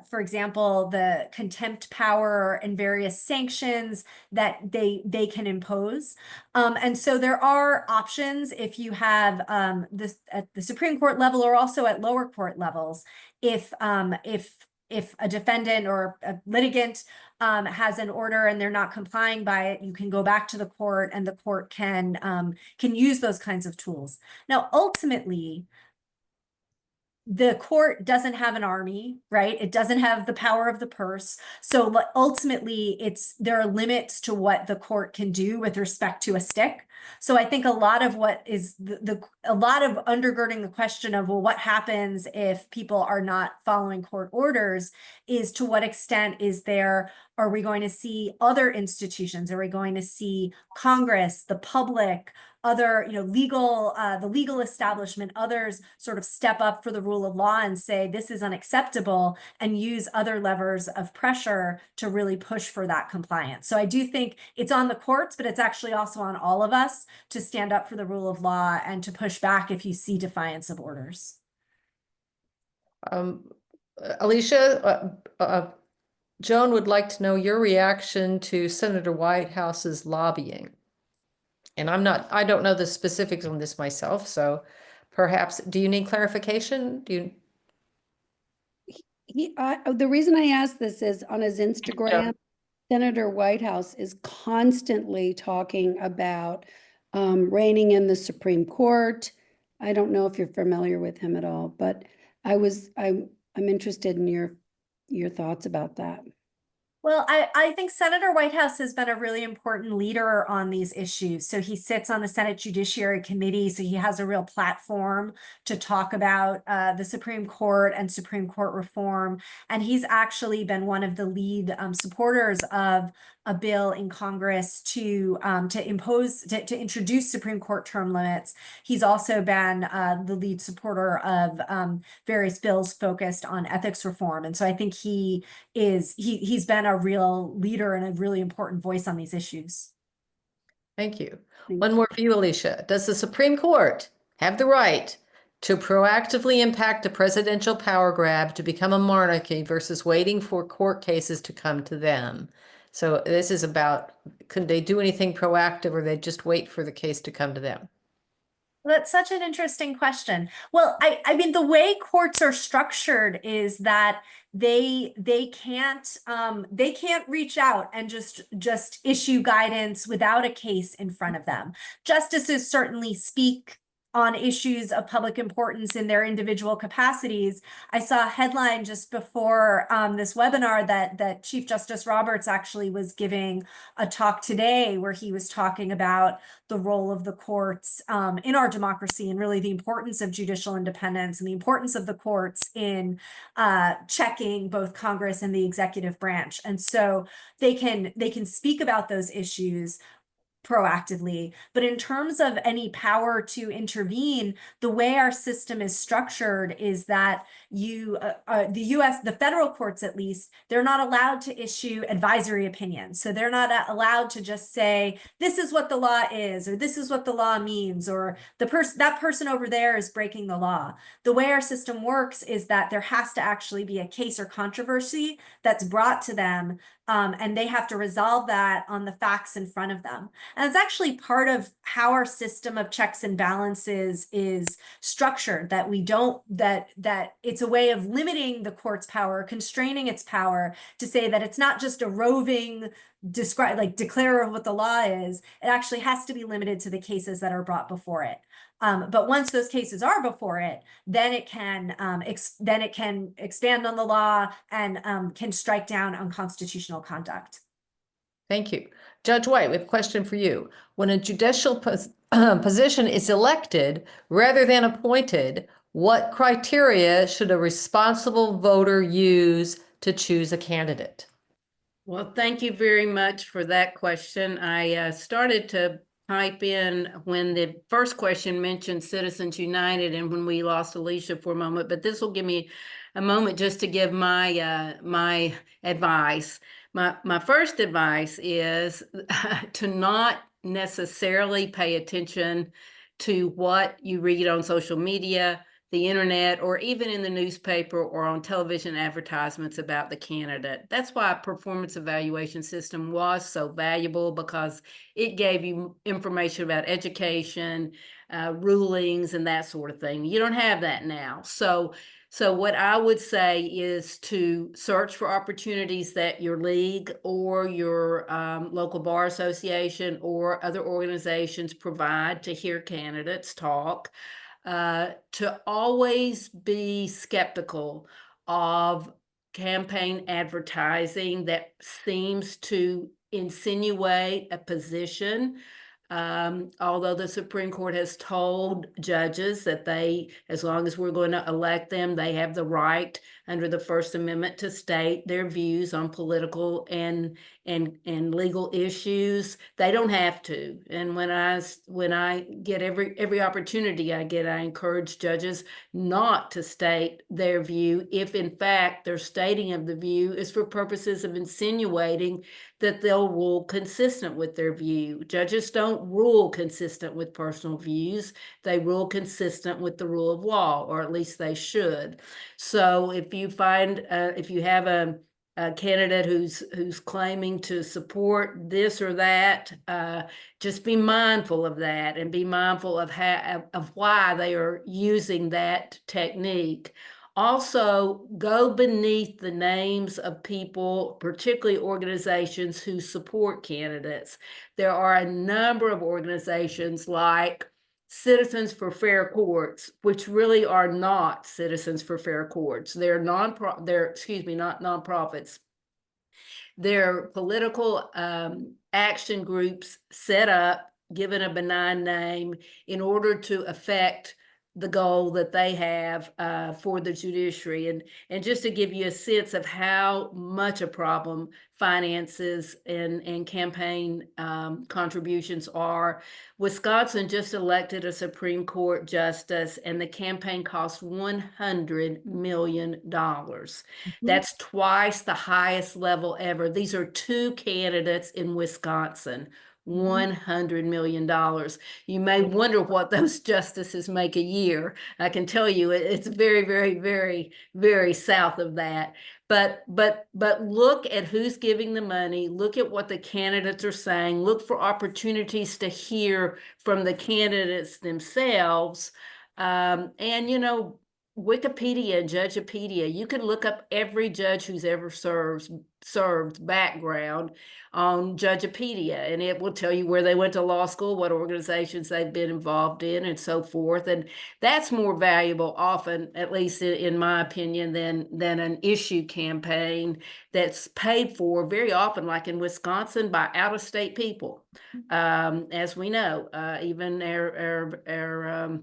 for example, the contempt power and various sanctions that they can impose. And so there are options if you have this at the Supreme Court level or also at lower court levels. If a defendant or a litigant has an order and they're not complying by it, you can go back to the court and the court can use those kinds of tools. Now, ultimately, the court doesn't have an army, right? It doesn't have the power of the purse. So ultimately, there are limits to what the court can do with respect to a stick. So I think a lot of what is a lot of undergirding the question of, well, what happens if people are not following court orders is to what extent are we going to see other institutions? Are we going to see Congress, the public, other, the legal establishment, others sort of step up for the rule of law and say, this is unacceptable, and use other levers of pressure to really push for that compliance. So I do think it's on the courts, but it's actually also on all of us to stand up for the rule of law and to push back if you see defiance of orders. Alicia, Joan would like to know your reaction to Senator Whitehouse's lobbying. And I don't know the specifics on this myself, so perhaps, do you need clarification? The reason I asked this is on his Instagram, Senator Whitehouse is constantly talking about reigning in the Supreme Court. I don't know if you're familiar with him at all, but I'm interested in your thoughts about that. Well, I think Senator Whitehouse has been a really important leader on these issues. So he sits on the Senate Judiciary Committee, so he has a real platform to talk about the Supreme Court and Supreme Court reform. And he's actually been one of the lead supporters of a bill in Congress to introduce Supreme Court term limits. He's also been the lead supporter of various bills focused on ethics reform. And so I think he's been a real leader and a really important voice on these issues. Thank you. One more for you, Alicia. Does the Supreme Court have the right to proactively impact a presidential power grab to become a monarchy versus waiting for court cases to come to them? So this is about, could they do anything proactive, or they just wait for the case to come to them? That's such an interesting question. Well, I mean, the way courts are structured is that they can't reach out and just issue guidance without a case in front of them. Justices certainly speak on issues of public importance in their individual capacities. I saw a headline just before this webinar that Chief Justice Roberts actually was giving a talk today where he was talking about the role of the courts in our democracy and really the importance of judicial independence and the importance of the courts in checking both Congress and the executive branch. And so they can speak about those issues proactively. But in terms of any power to intervene, the way our system is structured is that the federal courts, at least, they're not allowed to issue advisory opinions. So they're not allowed to just say, this is what the law is, or this is what the law means, or that person over there is breaking the law. The way our system works is that there has to actually be a case or controversy that's brought to them, and they have to resolve that on the facts in front of them. And it's actually part of how our system of checks and balances is structured, that we don't, that it's a way of limiting the court's power, constraining its power, to say that it's not just a roving declarer of what the law is. It actually has to be limited to the cases that are brought before it. But once those cases are before it, then it can expand on the law and can strike down unconstitutional conduct. Thank you. Judge White, we have a question for you. When a judicial position is elected rather than appointed, what criteria should a responsible voter use to choose a candidate? Well, thank you very much for that question. I started to type in when the first question mentioned Citizens United and when we lost Alicia for a moment, but this will give me a moment just to give my my advice. My first advice is to not necessarily pay attention to what you read on social media, the internet, or even in the newspaper or on television advertisements about the candidate. That's why a performance evaluation system was so valuable, because it gave you information about education, rulings, and that sort of thing. You don't have that now. So what I would say is to search for opportunities that your league or your local bar association or other organizations provide to hear candidates talk. To always be skeptical of campaign advertising that seems to insinuate a position. Although the Supreme Court has told judges that as long as we're going to elect them, they have the right under the First Amendment to state their views on political and legal issues. They don't have to. And when I get every opportunity I get, I encourage judges not to state their view if in fact their stating of the view is for purposes of insinuating that they'll rule consistent with their view. Judges don't rule consistent with personal views. They rule consistent with the rule of law, or at least they should. So if you find, if you have a candidate who's claiming to support this or that, just be mindful of that and be mindful of why they are using that technique. Also, go beneath the names of people, particularly organizations who support candidates. There are a number of organizations like Citizens for Fair Courts, which really are not Citizens for Fair Courts. They're not nonprofits. They're political action groups set up, given a benign name, in order to affect the goal that they have for the judiciary. And just to give you a sense of how much a problem finances and campaign contributions are, Wisconsin just elected a Supreme Court justice, and the campaign cost $100 million. That's twice the highest level ever. These are two candidates in Wisconsin. $100 million. You may wonder what those justices make a year. I can tell you it's very, very, very, very south of that. But look at who's giving the money. Look at what the candidates are saying. Look for opportunities to hear from the candidates themselves. And Wikipedia and Judgepedia, you can look up every judge who's ever served background on Judgepedia, and it will tell you where they went to law school, what organizations they've been involved in, and so forth. And that's more valuable often, at least in my opinion, than an issue campaign that's paid for very often, like in Wisconsin, by out-of-state people. As we know, even our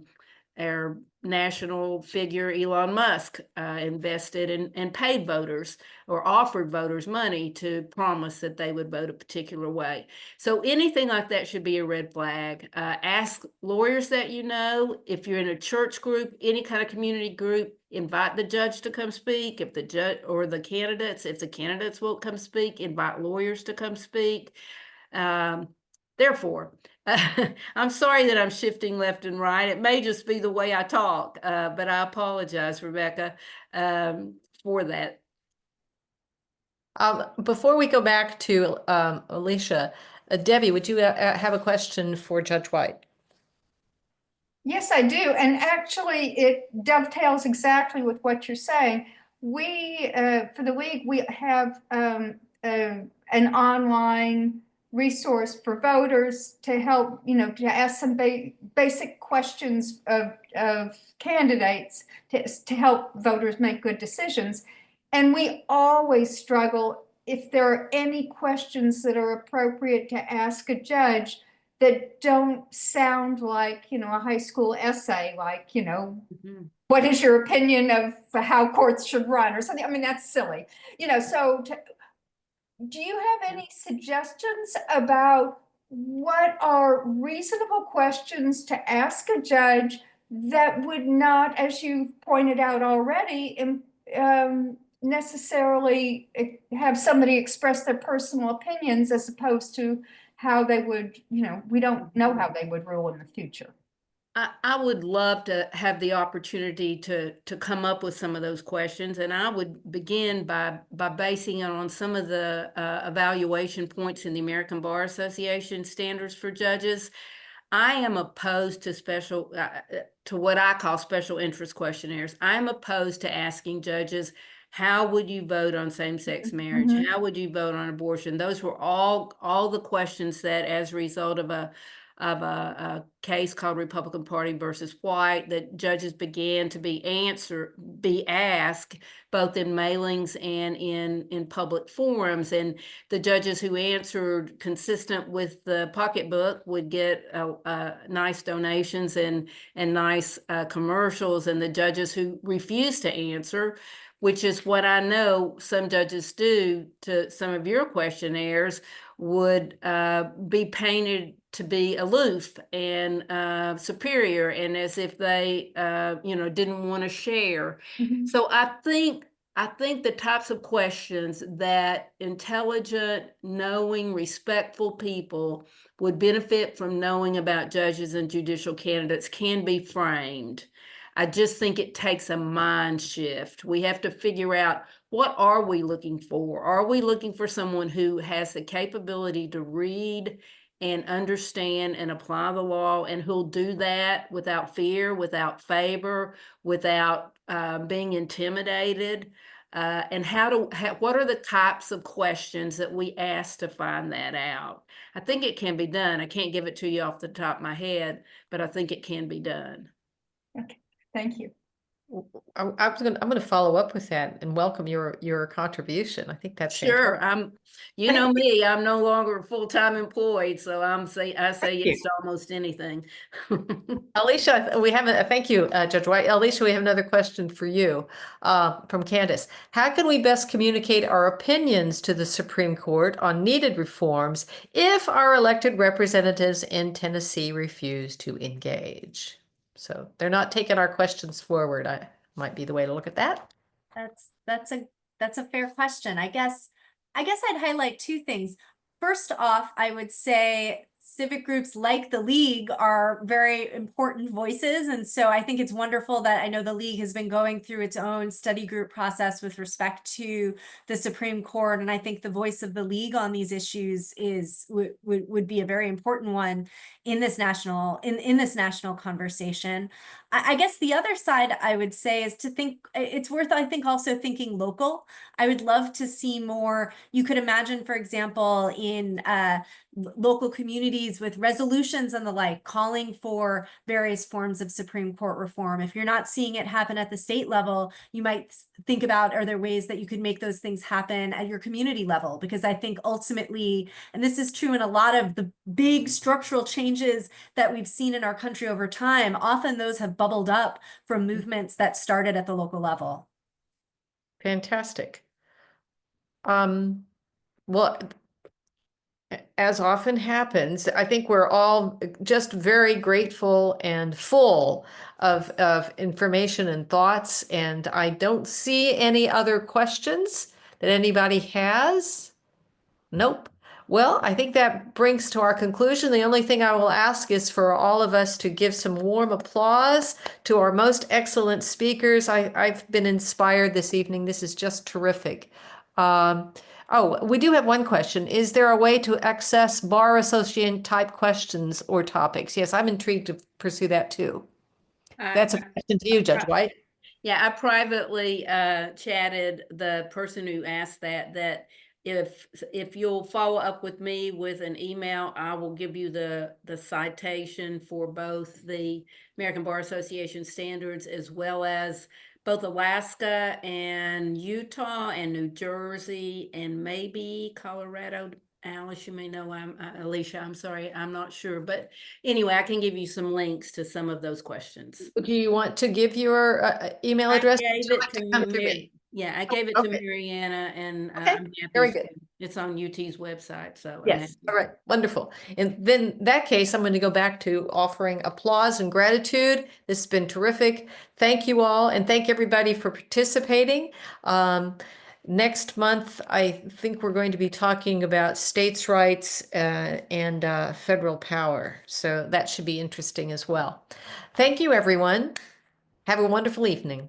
our national figure Elon Musk invested and paid voters or offered voters money to promise that they would vote a particular way. So anything like that should be a red flag. Ask lawyers that you know. If you're in a church group, any kind of community group, invite the judge to come speak. If the judge or the candidates, if the candidates won't come speak, invite lawyers to come speak. Therefore, I'm sorry that I'm shifting left and right. It may just be the way I talk, but I apologize, Rebecca, for that. Before we go back to Alicia, Debbie, would you have a question for Judge White? Yes, I do. And actually, it dovetails exactly with what you're saying. We, for the league, we have an online resource for voters to help, to ask some basic questions of candidates to help voters make good decisions. And we always struggle if there are any questions that are appropriate to ask a judge that don't sound like, a high school essay, like, what is your opinion of how courts should run or something? I mean, that's silly. So do you have any suggestions about what are reasonable questions to ask a judge that would not, as you pointed out already, necessarily have somebody express their personal opinions as opposed to how they would, we don't know how they would rule in the future. I would love to have the opportunity to come up with some of those questions, and I would begin by basing it on some of the evaluation points in the American Bar Association standards for judges. I am opposed to to what I call special interest questionnaires. I'm opposed to asking judges, how would you vote on same-sex marriage? Mm-hmm. How would you vote on abortion? Those were all the questions that, as a result of a case called Republican Party versus White, that judges began to be asked both in mailings and in public forums. And the judges who answered consistent with the pocketbook would get nice donations and nice commercials. And the judges who refused to answer, which is what I know some judges do to some of your questionnaires, would be painted to be aloof and superior, and as if they didn't want to share. Mm-hmm. So I think the types of questions that intelligent, knowing, respectful people would benefit from knowing about judges and judicial candidates can be framed. I just think it takes a mind shift. We have to figure out, what are we looking for? Are we looking for someone who has the capability to read and understand and apply the law, and who'll do that without fear, without favor, without being intimidated? And what are the types of questions that we ask to find that out? I think it can be done. I can't give it to you off the top of my head, but I think it can be done. Okay, thank you. I'm gonna follow up with that and welcome your contribution. I think that's Sure. fantastic. You know me, I'm no longer full-time employed, so I say yes to almost anything. Alicia, we have thank you, Judge White. Alicia, we have another question for you from Candace. How can we best communicate our opinions to the Supreme Court on needed reforms if our elected representatives in Tennessee refuse to engage? So they're not taking our questions forward. I might be the way to look at that. That's a fair question. I guess I'd highlight two things. First off, I would say civic groups like the League are very important voices. And so I think it's wonderful that I know the League has been going through its own study group process with respect to the Supreme Court. And I think the voice of the League on these issues would be a very important one in this national conversation. I guess the other side I would say is to think it's worth, I think, also thinking local. I would love to see more. You could imagine, for example, in local communities with resolutions and the like, calling for various forms of Supreme Court reform. If you're not seeing it happen at the state level, you might think about, are there ways that you could make those things happen at your community level? Because I think ultimately, and this is true in a lot of the big structural changes that we've seen in our country over time, often those have have bubbled up from movements that started at the local level. Fantastic. Well, as often happens, I think we're all just very grateful and full of information and thoughts, and I don't see any other questions that anybody has. Nope. Well, I think that brings to our conclusion. The only thing I will ask is for all of us to give some warm applause to our most excellent speakers. I've been inspired this evening. This is just terrific. Oh, we do have one question. Is there a way to access bar association type questions or topics? Yes, I'm intrigued to pursue that too. That's a question to you, Judge White. Yeah, I privately chatted the person who asked that if you'll follow up with me with an email, I will give you the citation for both the American Bar Association standards as well as both Alaska and Utah and New Jersey and maybe Colorado. Alice, you may know, Alicia, I'm sorry, I'm not sure. But anyway, I can give you some links to some of those questions. Do you want to give your email I address? gave it to Come through me. Yeah, I gave it to Okay. Mariana, and Okay, I'm happy. very good. It's on UT's website, so I'm Yes, happy. all right, wonderful. And then in that case, I'm going to go back to offering applause and gratitude. This has been terrific. Thank you all, and thank everybody for participating. Next month, I think we're going to be talking about states' rights and federal power. So that should be interesting as well. Thank you, everyone. Have a wonderful evening.